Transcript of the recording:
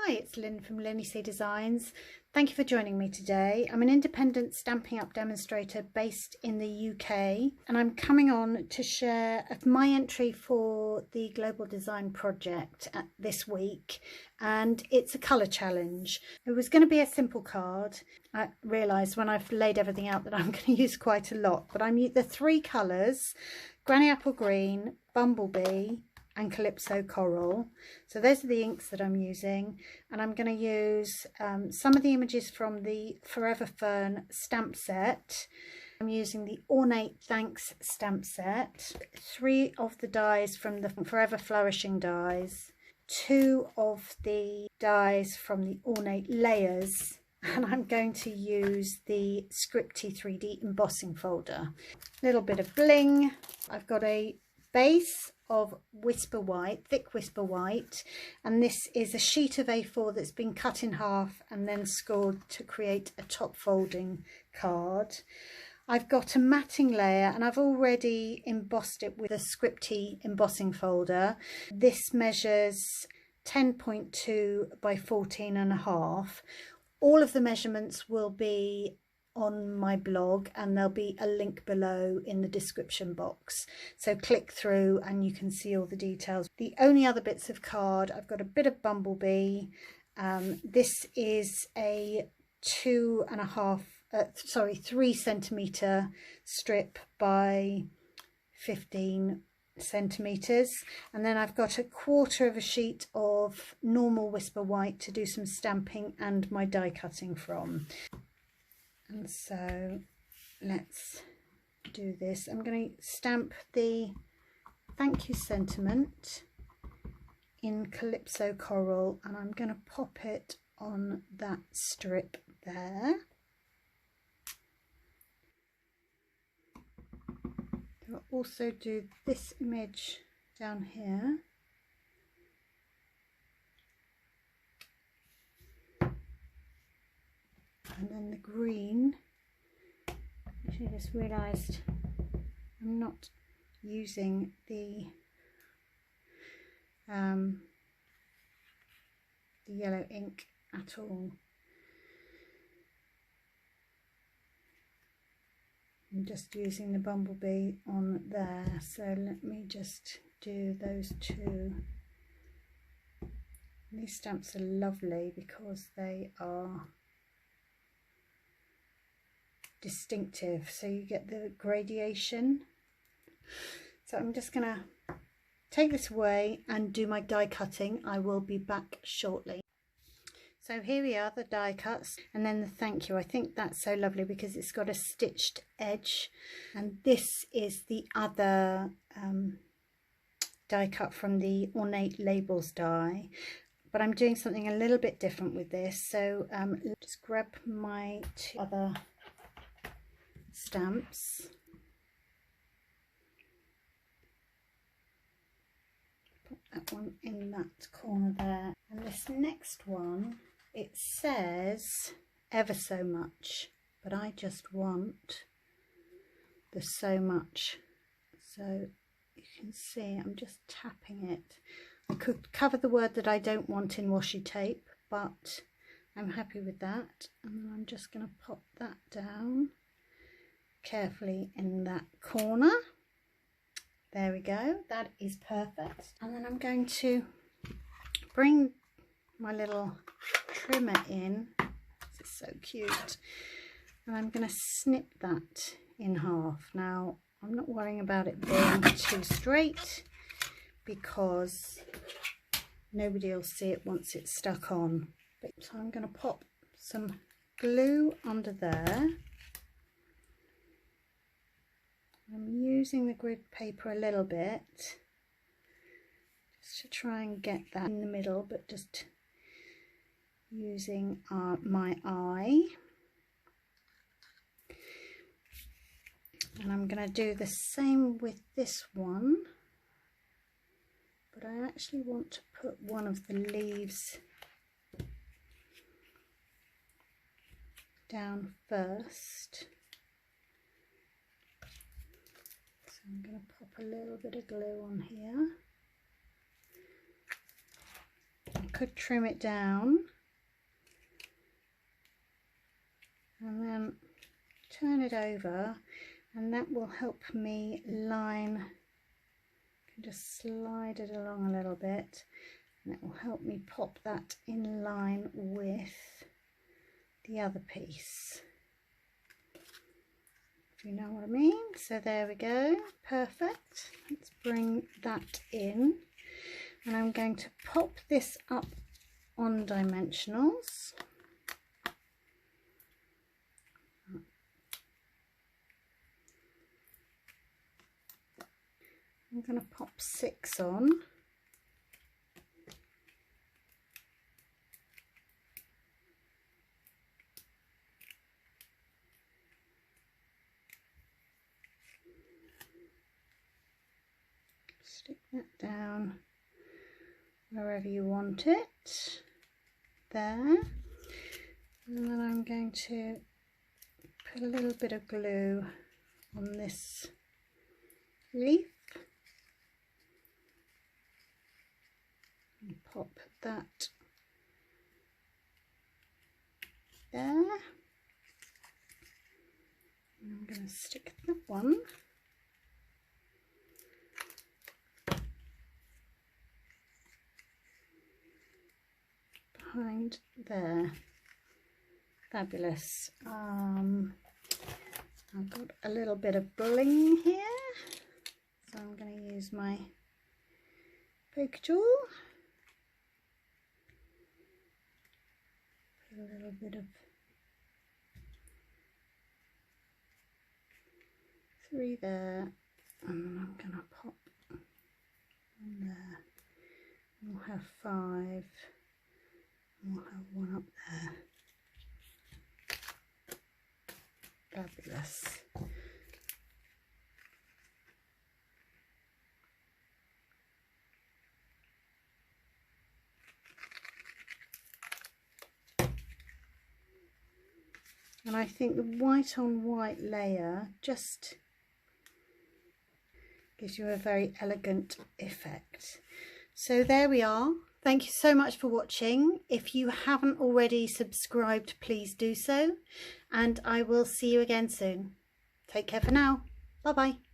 Hi, it's Lynn from LynnieCDesigns. Thank you for joining me today. I'm an independent Stampin' Up demonstrator based in the UK, and I'm coming on to share my entry for the Global Design Project this week, and it's a colour challenge. It was going to be a simple card. I realised when I've laid everything out that I'm going to use quite a lot, but I'm the three colours: Granny Apple Green, Bumblebee and Calypso Coral. So those are the inks that I'm using, and I'm going to use some of the images from the Forever Fern stamp set. I'm using the Ornate Thanks stamp set, 3 of the dies from the Forever Flourishing dies, 2 of the dies from the Ornate Layers, and I'm going to use the Scripty 3D embossing folder. A little bit of bling. I've got a base of Whisper White, thick Whisper White, and this is a sheet of A4 that's been cut in half and then scored to create a top folding card. I've got a matting layer and I've already embossed it with a Scripty embossing folder. This measures 10.2 by 14.5. All of the measurements will be on my blog, and there'll be a link below in the description box, so click through and you can see all the details. The only other bits of card, I've got a bit of Bumblebee. This is a 3 centimetre strip by 15 centimeters, and then I've got a 1/4 of a sheet of normal Whisper White to do some stamping and my die cutting from. And so let's do this. I'm going to stamp the thank you sentiment in Calypso Coral, and I'm going to pop it on that strip there. I'll also do this image down here. And then the green, actually I just realised I'm not using the yellow ink at all. I'm just using the Bumblebee on there, so let me just do those two. And these stamps are lovely because they are distinctive, so you get the gradation. So I'm just gonna take this away and do my die cutting. I will be back shortly. So here we are, the die cuts, and then the thank you. I think that's so lovely because it's got a stitched edge, and this is the other die cut from the Ornate Labels die, but I'm doing something a little bit different with this. So just grab my 2 other stamps, put that one in that corner there, and this next one, it says ever so much, but I just want the so much, so you can see I'm just tapping it. I could cover the word that I don't want in washi tape, but I'm happy with that, and then I'm just going to pop that down carefully in that corner. There we go, that is perfect. And then I'm going to bring my little trimmer in. This is so cute, and I'm going to snip that in half. Now I'm not worrying about it being too straight because nobody will see it once it's stuck on. So I'm going to pop some glue under there. I'm using the grid paper a little bit just to try and get that in the middle, but just using my eye. And I'm going to do the same with this one, but I actually want to put one of the leaves down first. I'm going to pop a little bit of glue on here. could trim it down and then turn it over, and that will help me line. I can just slide it along a little bit, and it will help me pop that in line with the other piece, if you know what I mean. So there we go, perfect. Let's bring that in, and I'm going to pop this up on dimensionals. I'm going to pop 6 on. Stick that down wherever you want it, there, and then I'm going to put a little bit of glue on this leaf and pop that there, and I'm going to stick that one behind there. Fabulous. I've got a little bit of bling here, so I'm going to use my poke tool. Put a little bit of 3 there, and then I'm going to pop one there. We'll have 5, and we'll have 1 up there. Fabulous. And I think the white on white layer just gives you a very elegant effect. So there we are. Thank you so much for watching. If you haven't already subscribed, please do so, and I will see you again soon. Take care for now. Bye bye.